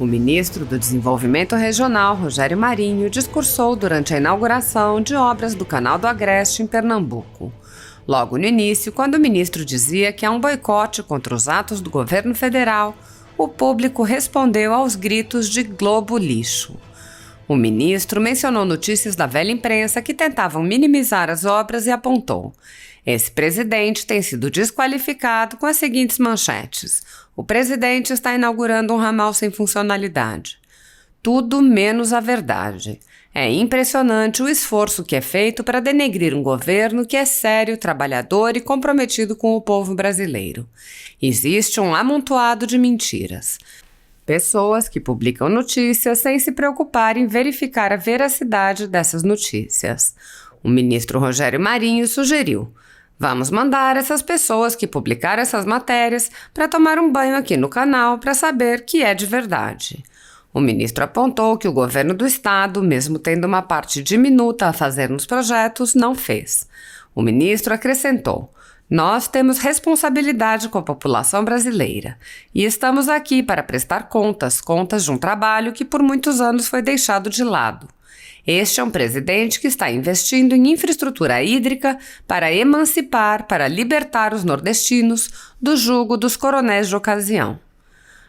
O ministro do Desenvolvimento Regional, Rogério Marinho, discursou durante a inauguração de obras do Canal do Agreste em Pernambuco. Logo no início, quando o ministro dizia que há um boicote contra os atos do governo federal, o público respondeu aos gritos de Globo lixo. O ministro mencionou notícias da velha imprensa que tentavam minimizar as obras e apontou: esse presidente tem sido desqualificado com as seguintes manchetes: o presidente está inaugurando um ramal sem funcionalidade. Tudo menos a verdade. É impressionante o esforço que é feito para denegrir um governo que é sério, trabalhador e comprometido com o povo brasileiro. Existe um amontoado de mentiras. Pessoas que publicam notícias sem se preocupar em verificar a veracidade dessas notícias. O ministro Rogério Marinho sugeriu: vamos mandar essas pessoas que publicaram essas matérias para tomar um banho aqui no canal para saber que é de verdade. O ministro apontou que o governo do estado, mesmo tendo uma parte diminuta a fazer nos projetos, não fez. O ministro acrescentou: nós temos responsabilidade com a população brasileira e estamos aqui para prestar contas de um trabalho que por muitos anos foi deixado de lado. Este é um presidente que está investindo em infraestrutura hídrica para emancipar, para libertar os nordestinos do jugo dos coronéis de ocasião.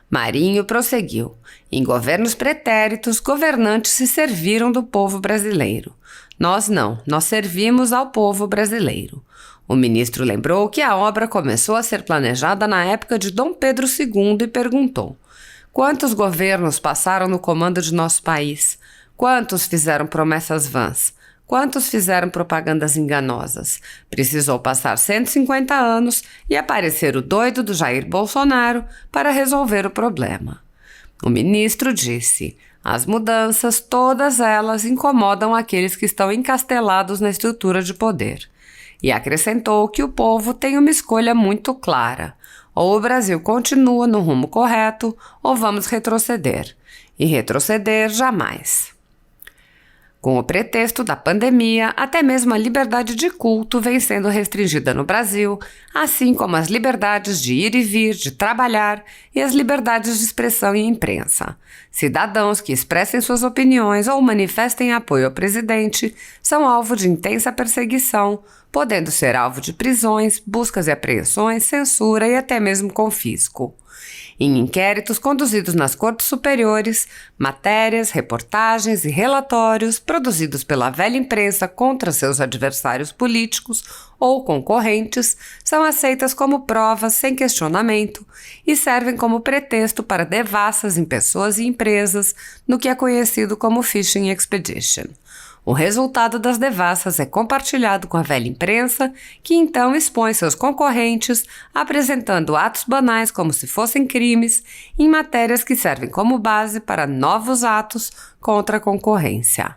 Marinho prosseguiu: em governos pretéritos, governantes se serviram do povo brasileiro. Nós não, nós servimos ao povo brasileiro. O ministro lembrou que a obra começou a ser planejada na época de Dom Pedro II e perguntou: quantos governos passaram no comando de nosso país? Quantos fizeram promessas vãs? Quantos fizeram propagandas enganosas? Precisou passar 150 anos e aparecer o doido do Jair Bolsonaro para resolver o problema. O ministro disse: as mudanças, todas elas, incomodam aqueles que estão encastelados na estrutura de poder. E acrescentou que o povo tem uma escolha muito clara: ou o Brasil continua no rumo correto, ou vamos retroceder. E retroceder jamais. Com o pretexto da pandemia, até mesmo a liberdade de culto vem sendo restringida no Brasil, assim como as liberdades de ir e vir, de trabalhar e as liberdades de expressão e imprensa. Cidadãos que expressem suas opiniões ou manifestem apoio ao presidente são alvo de intensa perseguição, podendo ser alvo de prisões, buscas e apreensões, censura e até mesmo confisco. Em inquéritos conduzidos nas cortes superiores, matérias, reportagens e relatórios produzidos pela velha imprensa contra seus adversários políticos ou concorrentes são aceitas como provas sem questionamento e servem como pretexto para devassas em pessoas e empresas no que é conhecido como Fishing Expedition. O resultado das devassas é compartilhado com a velha imprensa, que então expõe seus concorrentes, apresentando atos banais como se fossem crimes, em matérias que servem como base para novos atos contra a concorrência.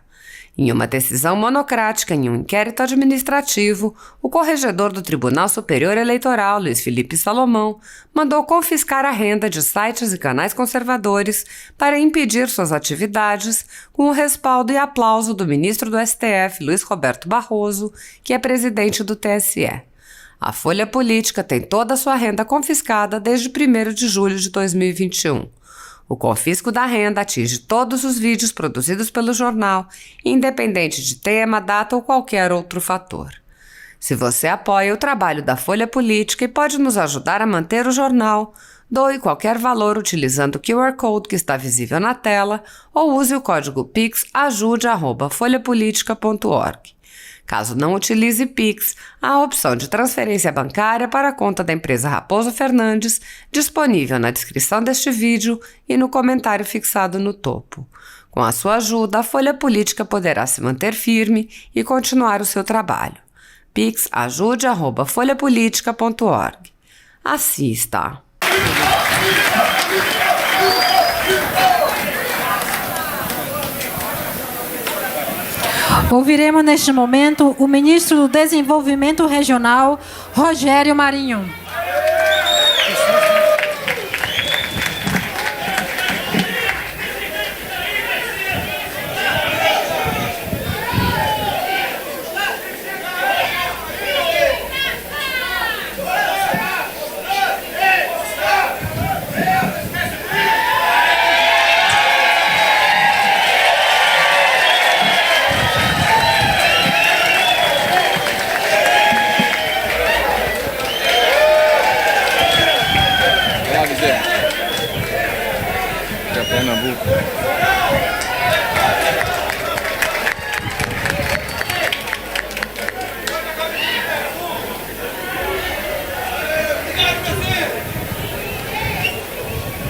Em uma decisão monocrática em um inquérito administrativo, o corregedor do Tribunal Superior Eleitoral, Luiz Felipe Salomão, mandou confiscar a renda de sites e canais conservadores para impedir suas atividades, com o respaldo e aplauso do ministro do STF, Luiz Roberto Barroso, que é presidente do TSE. A Folha Política tem toda a sua renda confiscada desde 1º de julho de 2021. O confisco da renda atinge todos os vídeos produzidos pelo jornal, independente de tema, data ou qualquer outro fator. Se você apoia o trabalho da Folha Política e pode nos ajudar a manter o jornal, doe qualquer valor utilizando o QR Code que está visível na tela ou use o código PIX ajude@folhapolitica.org. Caso não utilize Pix, há a opção de transferência bancária para a conta da empresa Raposo Fernandes, disponível na descrição deste vídeo e no comentário fixado no topo. Com a sua ajuda, a Folha Política poderá se manter firme e continuar o seu trabalho. Pix ajude@folhapolitica.org. Assista! Ouviremos neste momento o ministro do Desenvolvimento Regional, Rogério Marinho. Zé. De Pernambuco.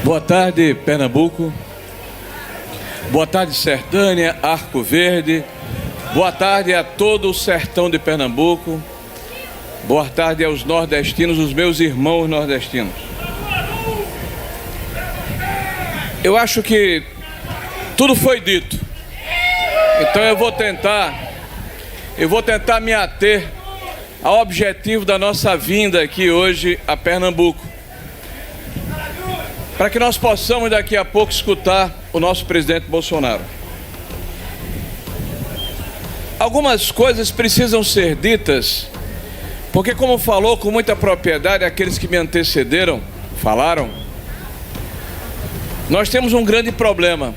Boa tarde, Pernambuco. Boa tarde, Sertânia, Arco Verde. Boa tarde a todo o sertão de Pernambuco. Boa tarde aos nordestinos, os meus irmãos nordestinos. Eu acho que tudo foi dito. Então eu vou tentar me ater ao objetivo da nossa vinda aqui hoje a Pernambuco, para que nós possamos daqui a pouco escutar o nosso presidente Bolsonaro. Algumas coisas precisam ser ditas, porque como falou com muita propriedade aqueles que me antecederam, falaram, nós temos um grande problema.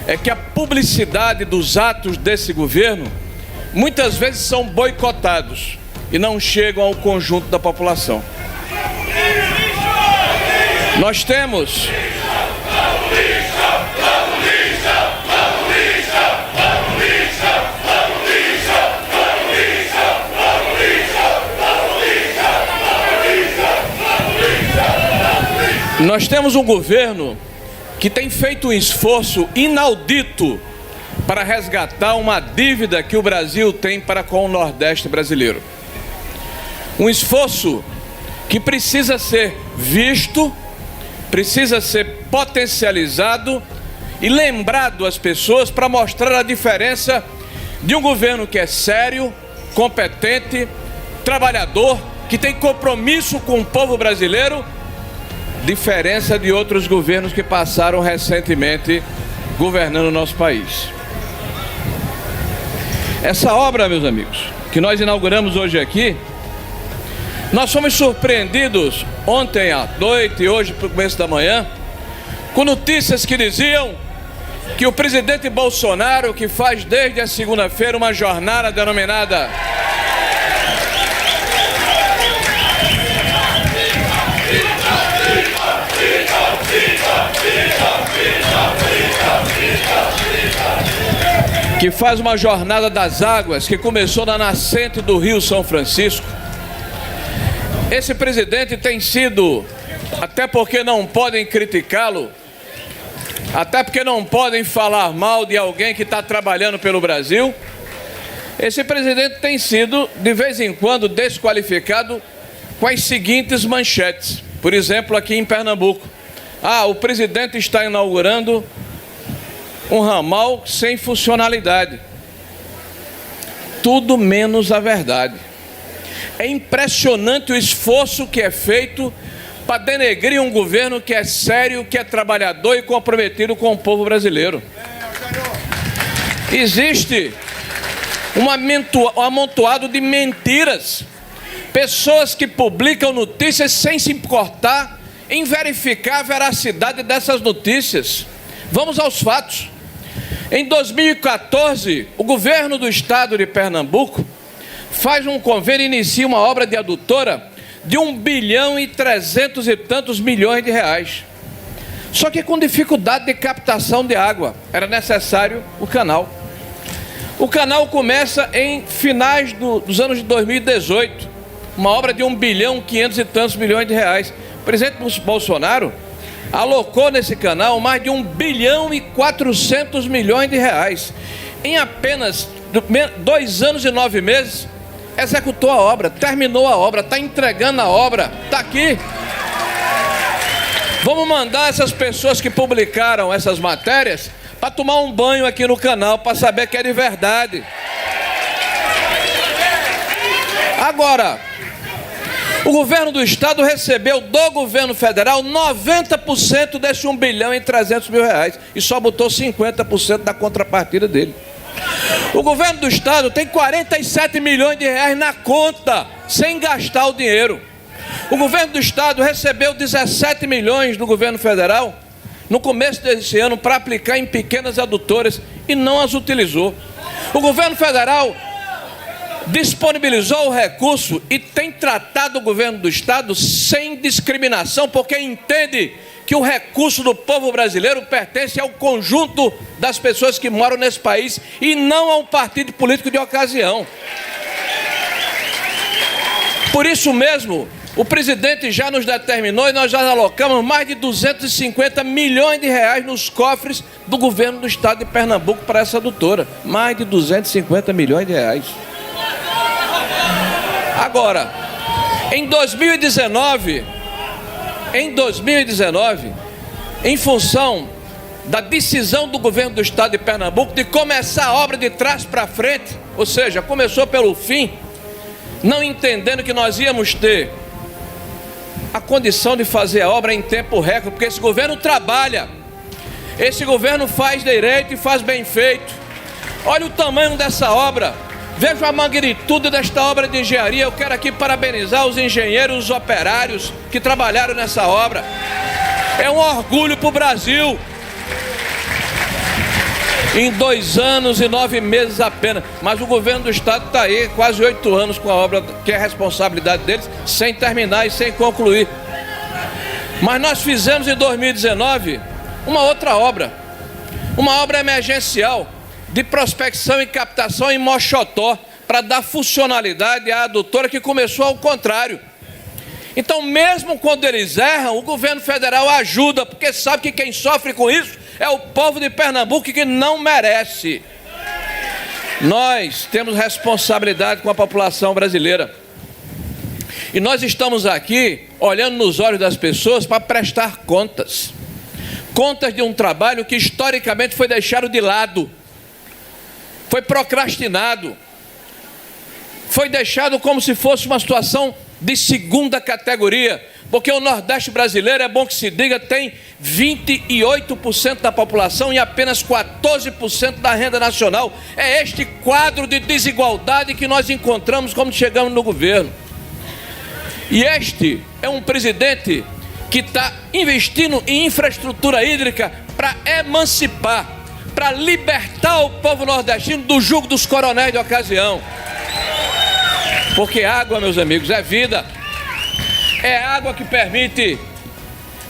É que a publicidade dos atos desse governo muitas vezes são boicotados e não chegam ao conjunto da população. Nós temos um governo que tem feito um esforço inaudito para resgatar uma dívida que o Brasil tem para com o Nordeste brasileiro. Um esforço que precisa ser visto, precisa ser potencializado e lembrado às pessoas para mostrar a diferença de um governo que é sério, competente, trabalhador, que tem compromisso com o povo brasileiro, diferença de outros governos que passaram recentemente governando o nosso país. Essa obra, meus amigos, que nós inauguramos hoje aqui, nós fomos surpreendidos ontem à noite e hoje para o começo da manhã, com notícias que diziam que o presidente Bolsonaro, que faz desde a segunda-feira uma jornada denominada das águas, que começou na nascente do Rio São Francisco. Esse presidente tem sido, até porque não podem criticá-lo, até porque não podem falar mal de alguém que está trabalhando pelo Brasil, esse presidente tem sido, de vez em quando, desqualificado com as seguintes manchetes. Por exemplo, aqui em Pernambuco. O presidente está inaugurando um ramal sem funcionalidade. Tudo menos a verdade. É impressionante o esforço que é feito para denegrir um governo que é sério, que é trabalhador e comprometido com o povo brasileiro. Existe um amontoado de mentiras. Pessoas que publicam notícias sem se importar em verificar a veracidade dessas notícias. Vamos aos fatos. Em 2014, o governo do estado de Pernambuco faz um convênio e inicia uma obra de adutora de 1,3 bilhão. Só que com dificuldade de captação de água. Era necessário o canal. O canal começa em finais dos anos de 2018. Uma obra de 1,5 bilhão. O presidente Bolsonaro alocou nesse canal mais de 1,4 bilhão. Em apenas 2 anos e 9 meses, executou a obra, terminou a obra, está entregando a obra, está aqui. Vamos mandar essas pessoas que publicaram essas matérias para tomar um banho aqui no canal, para saber que é de verdade. Agora, o governo do estado recebeu do governo federal 90% desse 1,3 bilhão e só botou 50% da contrapartida dele. O governo do estado tem 47 milhões de reais na conta, sem gastar o dinheiro. O governo do estado recebeu 17 milhões do governo federal no começo desse ano para aplicar em pequenas adutoras e não as utilizou. O governo federal disponibilizou o recurso e tem tratado o governo do Estado sem discriminação, porque entende que o recurso do povo brasileiro pertence ao conjunto das pessoas que moram nesse país e não a um partido político de ocasião. Por isso mesmo, o presidente já nos determinou e nós já alocamos mais de 250 milhões de reais nos cofres do governo do Estado de Pernambuco para essa adutora. Mais de 250 milhões de reais. Agora, em 2019, em função da decisão do governo do Estado de Pernambuco de começar a obra de trás para frente, ou seja, começou pelo fim, não entendendo que nós íamos ter a condição de fazer a obra em tempo recorde, porque esse governo trabalha, esse governo faz direito e faz bem feito. Olha o tamanho dessa obra, veja a magnitude desta obra de engenharia. Eu quero aqui parabenizar os engenheiros, os operários que trabalharam nessa obra. É um orgulho para o Brasil. Em 2 anos e 9 meses apenas, mas o governo do Estado está aí quase 8 anos com a obra que é responsabilidade deles, sem terminar e sem concluir. Mas nós fizemos em 2019 uma outra obra, uma obra emergencial de prospecção e captação em Mochotó, para dar funcionalidade à adutora que começou ao contrário. Então, mesmo quando eles erram, o governo federal ajuda, porque sabe que quem sofre com isso é o povo de Pernambuco, que não merece. Nós temos responsabilidade com a população brasileira. E nós estamos aqui olhando nos olhos das pessoas para prestar contas. Contas de um trabalho que historicamente foi deixado de lado, foi procrastinado, foi deixado como se fosse uma situação de segunda categoria, porque o Nordeste brasileiro, é bom que se diga, tem 28% da população e apenas 14% da renda nacional. É este quadro de desigualdade que nós encontramos quando chegamos no governo. E este é um presidente que está investindo em infraestrutura hídrica para emancipar, para libertar o povo nordestino do jugo dos coronéis de ocasião. Porque água, meus amigos, é vida. É água que permite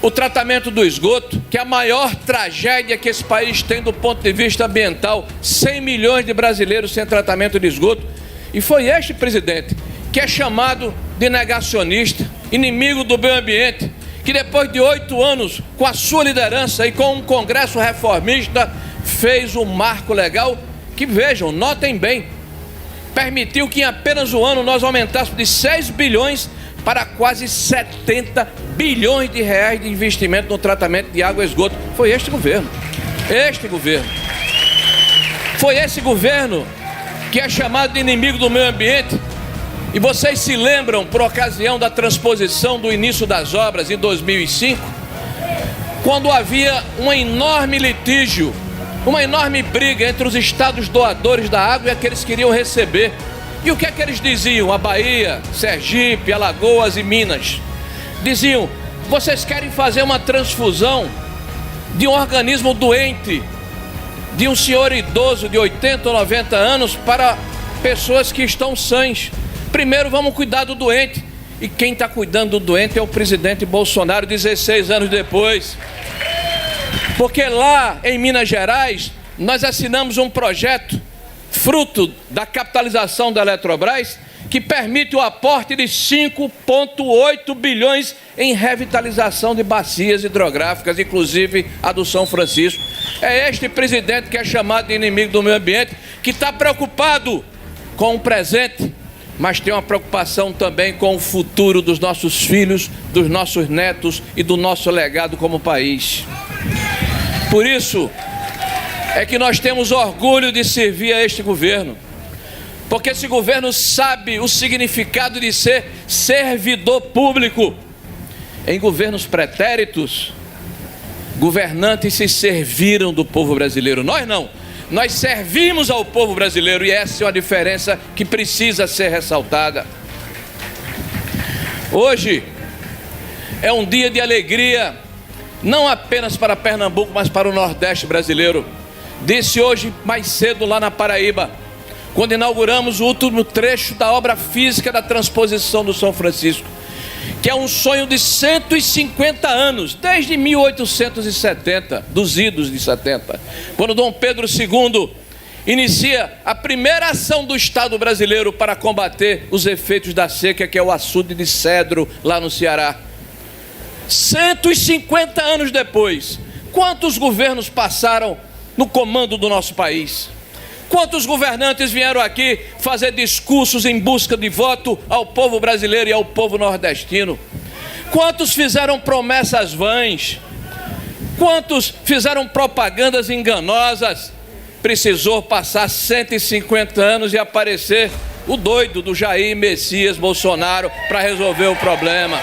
o tratamento do esgoto, que é a maior tragédia que esse país tem do ponto de vista ambiental. 100 milhões de brasileiros sem tratamento de esgoto. E foi este presidente que é chamado de negacionista, inimigo do meio ambiente, que depois de 8 anos, com a sua liderança e com um congresso reformista, fez um marco legal que, vejam, notem bem, permitiu que em apenas um ano nós aumentássemos de 6 bilhões para quase 70 bilhões de reais de investimento no tratamento de água e esgoto. Foi este governo. Foi esse governo que é chamado de inimigo do meio ambiente. E vocês se lembram, por ocasião da transposição do início das obras em 2005, quando havia um enorme litígio, uma enorme briga entre os estados doadores da água e aqueles que queriam receber. E o que é que eles diziam? A Bahia, Sergipe, Alagoas e Minas diziam: vocês querem fazer uma transfusão de um organismo doente, de um senhor idoso de 80 ou 90 anos para pessoas que estão sãs. Primeiro vamos cuidar do doente. E quem está cuidando do doente é o presidente Bolsonaro, 16 anos depois. Porque lá em Minas Gerais nós assinamos um projeto fruto da capitalização da Eletrobras, que permite o aporte de 5,8 bilhões em revitalização de bacias hidrográficas, inclusive a do São Francisco. É este presidente que é chamado de inimigo do meio ambiente, que está preocupado com o presente, mas tem uma preocupação também com o futuro dos nossos filhos, dos nossos netos e do nosso legado como país. Por isso é que nós temos orgulho de servir a este governo, porque esse governo sabe o significado de ser servidor público. Em governos pretéritos, governantes se serviram do povo brasileiro. Nós não, nós servimos ao povo brasileiro, e essa é uma diferença que precisa ser ressaltada. Hoje é um dia de alegria, não apenas para Pernambuco, mas para o Nordeste brasileiro. Disse hoje mais cedo lá na Paraíba quando inauguramos o último trecho da obra física da transposição do São Francisco, que é um sonho de 150 anos, desde 1870, dos idos de 70, quando Dom Pedro II inicia a primeira ação do Estado brasileiro para combater os efeitos da seca, que é o açude de cedro lá no Ceará. 150 anos depois, quantos governos passaram no comando do nosso país? Quantos governantes vieram aqui fazer discursos em busca de voto ao povo brasileiro e ao povo nordestino? Quantos fizeram promessas vãs? Quantos fizeram propagandas enganosas? Precisou passar 150 anos e aparecer o doido do Jair Messias Bolsonaro para resolver o problema.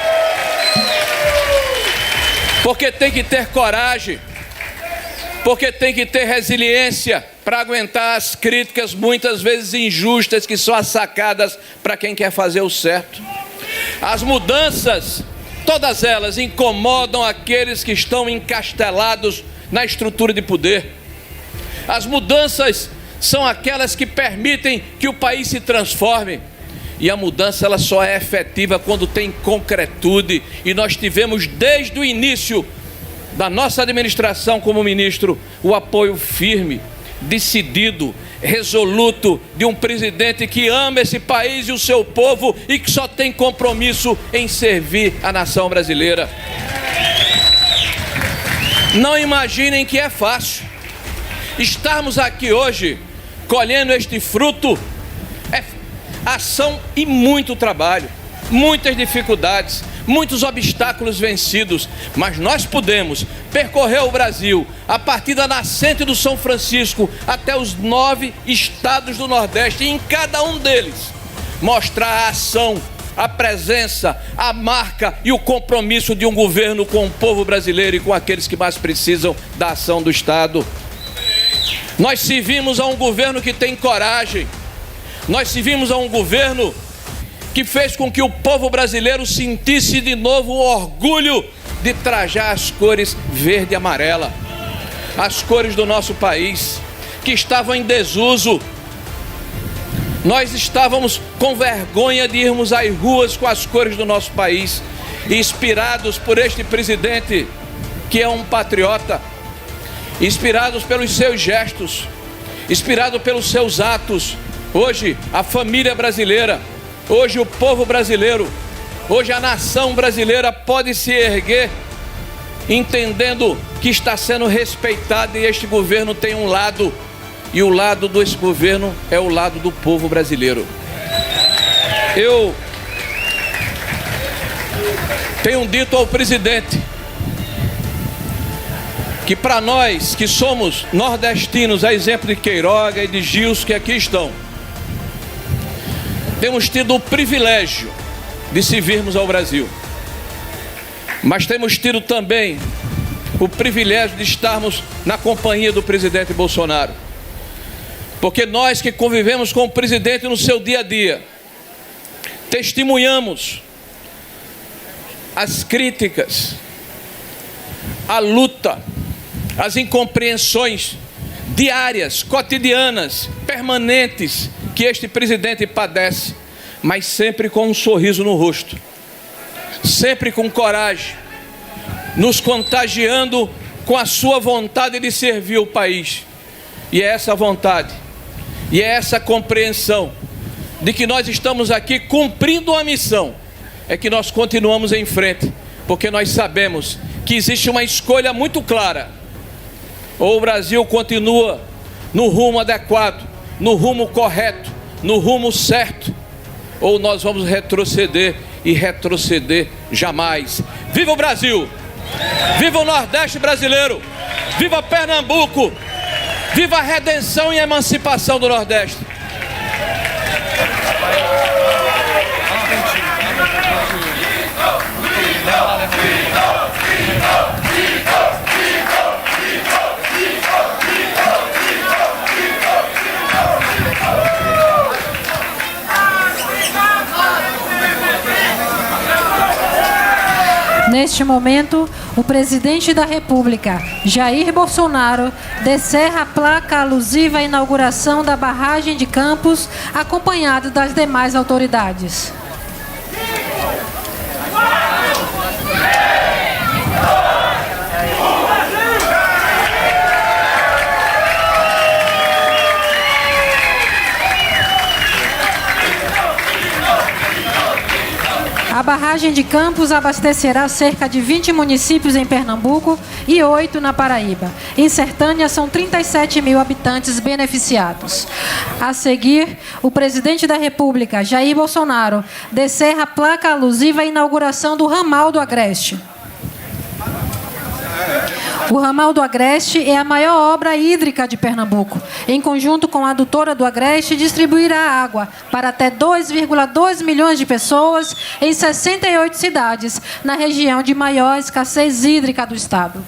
Porque tem que ter coragem, porque tem que ter resiliência para aguentar as críticas muitas vezes injustas que são sacadas para quem quer fazer o certo. As mudanças, todas elas incomodam aqueles que estão encastelados na estrutura de poder. As mudanças são aquelas que permitem que o país se transforme. E a mudança ela só é efetiva quando tem concretude. E nós tivemos desde o início da nossa administração como ministro o apoio firme, decidido, resoluto de um presidente que ama esse país e o seu povo e que só tem compromisso em servir a nação brasileira. Não imaginem que é fácil. Estarmos aqui hoje colhendo este fruto é ação e muito trabalho, muitas dificuldades, muitos obstáculos vencidos, mas nós podemos percorrer o Brasil a partir da nascente do São Francisco até os 9 estados do Nordeste, e em cada um deles mostrar a ação, a presença, a marca e o compromisso de um governo com o povo brasileiro e com aqueles que mais precisam da ação do Estado. Nós servimos a um governo que tem coragem, nós servimos a um governo que fez com que o povo brasileiro sentisse de novo o orgulho de trajar as cores verde e amarela, as cores do nosso país, que estavam em desuso. Nós estávamos com vergonha de irmos às ruas com as cores do nosso país, e inspirados por este presidente, que é um patriota, inspirados pelos seus gestos, inspirado pelos seus atos, hoje a família brasileira, hoje o povo brasileiro, hoje a nação brasileira pode se erguer entendendo que está sendo respeitada, e este governo tem um lado, e o lado desse governo é o lado do povo brasileiro. Eu tenho dito ao presidente que para nós que somos nordestinos, a exemplo de Queiroga e de Gilson que aqui estão, temos tido o privilégio de servirmos ao Brasil, mas temos tido também o privilégio de estarmos na companhia do presidente Bolsonaro, porque nós que convivemos com o presidente no seu dia a dia, testemunhamos as críticas, a luta, as incompreensões diárias, cotidianas, permanentes que este presidente padece, mas sempre com um sorriso no rosto, sempre com coragem, nos contagiando com a sua vontade de servir o país. E é essa vontade, e é essa compreensão de que nós estamos aqui cumprindo uma missão, é que nós continuamos em frente, porque nós sabemos que existe uma escolha muito clara: ou o Brasil continua no rumo adequado, no rumo correto, no rumo certo, ou nós vamos retroceder, e retroceder jamais. Viva o Brasil! Viva o Nordeste brasileiro! Viva Pernambuco! Viva a redenção e a emancipação do Nordeste! Neste Neste momento, o presidente da República, Jair Bolsonaro, descerra a placa alusiva à inauguração da barragem de Campos, acompanhado das demais autoridades. A barragem de Campos abastecerá cerca de 20 municípios em Pernambuco e 8 na Paraíba. Em Sertânia, são 37 mil habitantes beneficiados. A seguir, o presidente da República, Jair Bolsonaro, descerra a placa alusiva à inauguração do ramal do Agreste. O ramal do Agreste é a maior obra hídrica de Pernambuco. Em conjunto com a adutora do Agreste, distribuirá água para até 2,2 milhões de pessoas em 68 cidades, na região de maior escassez hídrica do estado.